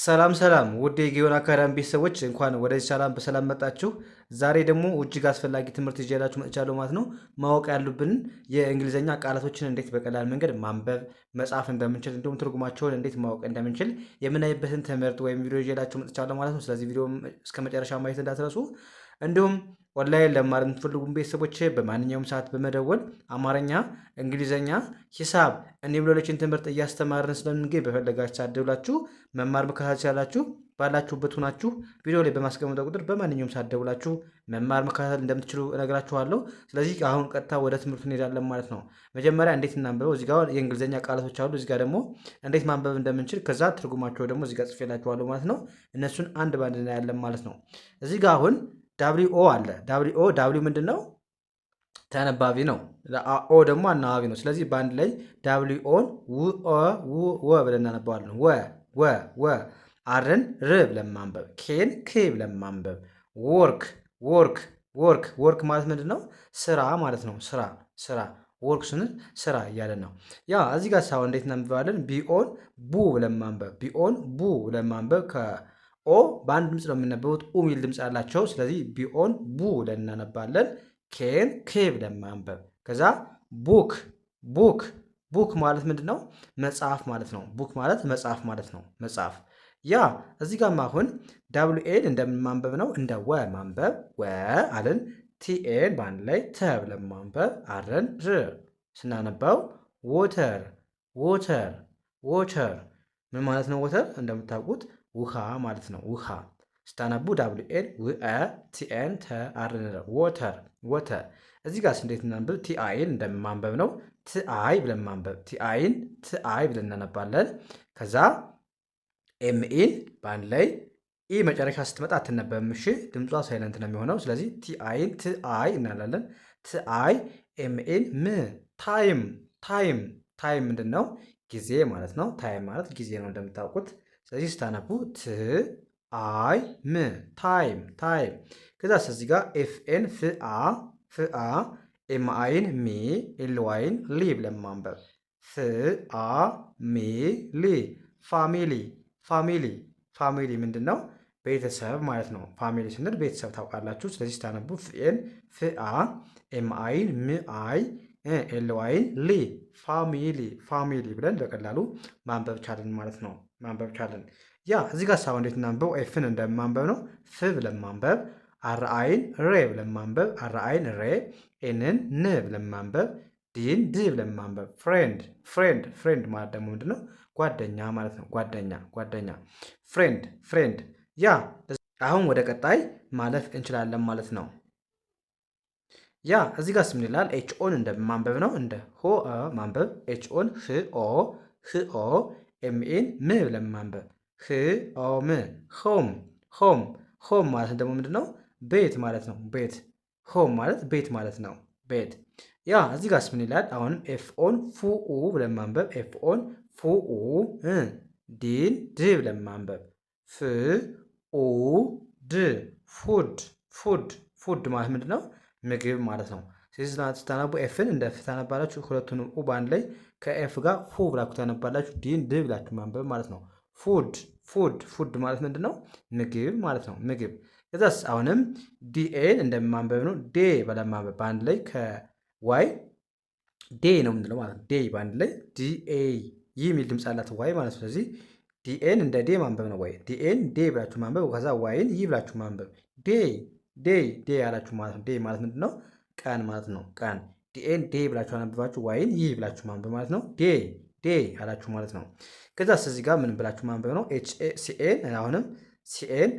ሰላም ሰላም ውድ የጊዮን አካዳሚ ቤተሰቦች እንኳን ወደዚህ ሰላም በሰላም መጣችሁ። ዛሬ ደግሞ እጅግ አስፈላጊ ትምህርት ይዤላችሁ መጥቻለሁ ማለት ነው። ማወቅ ያሉብንን የእንግሊዝኛ ቃላቶችን እንዴት በቀላል መንገድ ማንበብ መጻፍ እንደምንችል እንዲሁም ትርጉማቸውን እንዴት ማወቅ እንደምንችል የምናይበትን ትምህርት ወይም ቪዲዮ ይዤላችሁ መጥቻለሁ ማለት ነው። ስለዚህ ቪዲዮ እስከ መጨረሻ ማየት እንዳትረሱ። እንዲሁም ኦንላይን ለመማር የምትፈልጉ ቤተሰቦች በማንኛውም ሰዓት በመደወል አማርኛ፣ እንግሊዝኛ፣ ሂሳብ እንዲሁም ሌሎችን ትምህርት እያስተማርን ስለምንገኝ በፈለጋችሁ ሰዓት ደውላችሁ መማር መከታተል ትችላላችሁ። ባላችሁበት ሆናችሁ ቪዲዮ ላይ በማስቀመጠው ቁጥር በማንኛውም ሰዓት ደውላችሁ መማር መከታተል እንደምትችሉ እነግራችኋለሁ። ስለዚህ አሁን ቀጥታ ወደ ትምህርቱ እንሄዳለን ማለት ነው። መጀመሪያ እንዴት እናንብበው፣ እዚህ ጋር የእንግሊዝኛ ቃላቶች አሉ። እዚህ ጋር ደግሞ እንዴት ማንበብ እንደምንችል ከዛ ትርጉማቸው ደግሞ እዚህ ጋር ጽፌላችኋለሁ ማለት ነው። እነሱን አንድ ባንድ እናያለን ማለት ነው። እዚህ ጋር አሁን ዳብሊው ኦ አለ። ዳብሊው ምንድን ነው? ተነባቢ ነው። ኦ ደግሞ አናባቢ ነው። ስለዚህ በአንድ ላይ ዳብሊው ኦን ወ ብለን እናነባዋለን። ወ አርን ር ብለን ማንበብ፣ ኬን ክ ብለን ማንበብ። ወርክ ማለት ምንድን ነው? ስራ ማለት ነው። ስራ ወርክ ስንል ስራ እያለን ነው። ያ እዚህ ጋር ሳው እንዴት እናንብባለን? ቢኦን ቡ ብለን ማንበብ፣ ቢኦን ቡ ብለን ማንበብ። ኦ በአንድ ድምፅ ነው የምነበቡት ኡ ሚል ድምፅ ያላቸው። ስለዚህ ቢኦን ቡ ብለን እናነባለን። ኬን ኬ ብለን ማንበብ። ከዛ ቡክ ማለት ምንድን ነው? መጽሐፍ ማለት ነው። ቡክ ማለት መጽሐፍ ማለት ነው። መጽሐፍ ያ እዚህ ጋር አሁን ዳብሊው ኤን እንደምንማንበብ ነው። እንደ ወ ማንበብ ወ አለን። ቲኤን በአንድ ላይ ተ ብለን ማንበብ አረን ር ስናነባው ዎተር ምን ማለት ነው? ወተር እንደምታውቁት ውሃ ማለት ነው። ውሃ ስታነቡ ዳብሊው ኤን ውአ ቲኤን ተ አርን ረ ወተር። እዚህ ጋር እንዴት እናንብብ? ቲአይን እንደማንበብ ነው። ትአይ ብለን ማንበብ ቲአይን ትአይ ብለን እናነባለን። ከዛ ኤምኢን በአንድ ላይ ኢ መጨረሻ ስትመጣ አትነበብም። እሺ ድምጿ ሳይለንት ነው የሚሆነው። ስለዚህ ቲአይን ትአይ እናላለን። ትአይ ኤምኢን ም ታይም ምንድን ነው? ጊዜ ማለት ነው። ታይም ማለት ጊዜ ነው እንደምታውቁት። ስለዚህ ስታነቡ አይ ም ታይም። ከዛ እዚህ ጋር ኤፍኤን ፍአ ኤምአይን ሚ ኤልዋይን ሊ ብለን ማንበብ ፍአ ሚ ሊ ፋሚሊ ምንድን ነው? ቤተሰብ ማለት ነው። ፋሚሊ ስንል ቤተሰብ ታውቃላችሁ። ስለዚህ ስታነቡ ፍኤን ፍአ ኤምአይን ምአይ ኤልዋይን ሊ ፋሚሊ ብለን በቀላሉ ማንበብ ቻለን ማለት ነው። ማንበብ ቻለን። ያ እዚህ ጋር ሳው እንዴት እናንበው? ኤፍን እንደማንበብ ነው። ፍ ብለን ማንበብ፣ አርአይን ሬ ብለን ማንበብ፣ አርአይን ሬ፣ ኤንን ን ብለን ማንበብ፣ ዲን ድ ብለን ማንበብ። ፍሬንድ ማለት ደግሞ ምንድን ነው? ጓደኛ ማለት ነው። ጓደኛ ፍሬንድ። ያ አሁን ወደ ቀጣይ ማለፍ እንችላለን ማለት ነው። ያ እዚህ ጋር ምን ይላል? ኤች ኦን እንደማንበብ ነው። እንደ ሆ ማንበብ ኤች ኦን ህኦ ኤምኤን ም ብለን ማንበብ ሆም ማለት ደግሞ ምንድን ነው? ቤት ማለት ነው። ቤት ሆም ማለት ቤት ማለት ነው። ቤት ያ እዚህ ጋር ምን ይላል? አሁንም ኤፍኦን ፉኡ ብለን ማንበብ ኤፍኦን ፉኡ ዲን ድ ብለን ማንበብ ፍኡ ድ ፉድ ማለት ምንድን ነው? ምግብ ማለት ነው። ስለዚህ ስታነቡ ኤፍን እንደ ፍ ታነባላችሁ። ሁለቱንም ኡ በአንድ ላይ ከኤፍ ጋር ፉ ብላችሁ ታነባላችሁ። ዲን ድ ብላችሁ ማንበብ ማለት ነው። ፉድ ማለት ምንድን ነው? ምግብ ማለት ነው። ምግብ ከዛስ አሁንም ዲኤን እንደማንበብ ነው። ዴ ብለን ማንበብ በአንድ ላይ ከዋይ ዴ ነው የምንለው ማለት ነው። ዴ በአንድ ላይ ዲኤ ይህ የሚል ድምፅ አላት ዋይ ማለት ነው። ስለዚህ ዲኤን እንደ ዴ ማንበብ ነው። ዋይ ዲኤን ዴ ብላችሁ ማንበብ፣ ከዛ ዋይን ይህ ብላችሁ ማንበብ። ዴ ያላችሁ ማለት ነው። ዴ ማለት ምንድን ነው? ቀን ማለት ነው። ቀን ዲኤን ዴ ብላችሁ አነብባችሁ ዋይን ይህ ብላችሁ ማንበብ ማለት ነው። ዴ አላችሁ ማለት ነው። ከዛ እዚህ ጋር ምን ብላችሁ ማንበብ ነው? ሲኤን አሁንም ሲኤን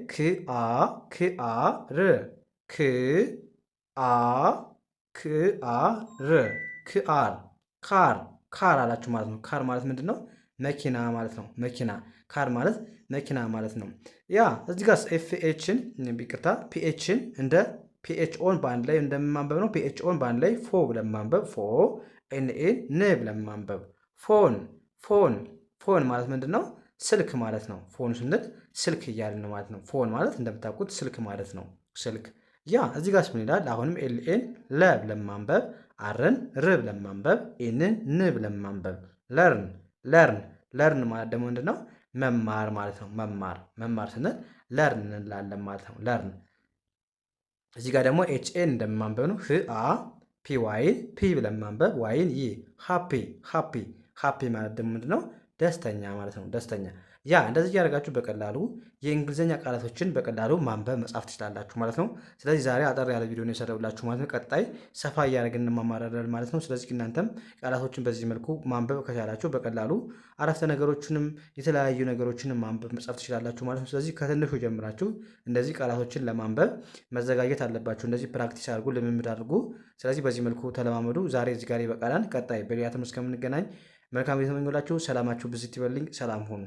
ካር አላችሁ ማለት ነው። ካር ማለት ምንድን ነው? መኪና ማለት ነው። መኪና ካር ማለት መኪና ማለት ነው። ያ እዚህ ጋር ኤፍኤችን ቢቅርታ ፒኤችን እንደ ፒኤች ኦን በአንድ ላይ እንደማንበብ ነው። ፒኤች ኦን በአንድ ላይ ፎ ብለን ማንበብ ኤንኤን ን ብለን ማንበብ ፎን ማለት ምንድን ነው? ስልክ ማለት ነው። ፎን ስንል ስልክ እያልን ማለት ነው። ፎን ማለት እንደምታውቁት ስልክ ማለት ነው። ስልክ ያ እዚህ ጋር ምን ይላል? አሁንም ኤልኤን ለ ብለን ማንበብ፣ አርን ር ብለን ማንበብ፣ ኤንን ን ብለን ማንበብ። ለርን ማለት ደግሞ ምንድን ነው? መማር ማለት ነው። መማር ስንል ለርን እንላለን ማለት ነው። ለርን እዚህ ጋር ደግሞ ኤችኤን እንደማንበብ ነው። አ ፒ ዋይን ፒ ብለን ማንበብ ዋይን ይ ሃፒ ማለት ደግሞ ምንድነው? ደስተኛ ማለት ነው። ደስተኛ ያ እንደዚህ እያደረጋችሁ በቀላሉ የእንግሊዝኛ ቃላቶችን በቀላሉ ማንበብ መጻፍ ትችላላችሁ ማለት ነው። ስለዚህ ዛሬ አጠር ያለ ቪዲዮ ነው የሰራሁላችሁ ማለት ነው። ቀጣይ ሰፋ እያደረግን እንማማራለን ማለት ነው። ስለዚህ እናንተም ቃላቶችን በዚህ መልኩ ማንበብ ከቻላችሁ በቀላሉ አረፍተ ነገሮችንም የተለያዩ ነገሮችንም ማንበብ መጻፍ ትችላላችሁ ማለት ነው። ስለዚህ ከትንሹ ጀምራችሁ እንደዚህ ቃላቶችን ለማንበብ መዘጋጀት አለባችሁ። እንደዚህ ፕራክቲስ አድርጉ፣ ልምምድ አድርጉ። ስለዚህ በዚህ መልኩ ተለማመዱ። ዛሬ እዚህ ጋር ይበቃላል። ቀጣይ በሌላ ትምህርት እስከምንገናኝ መልካም ጊዜ ተመኘሁላችሁ። ሰላማችሁ ብዝት ይበልኝ። ሰላም ሁኑ።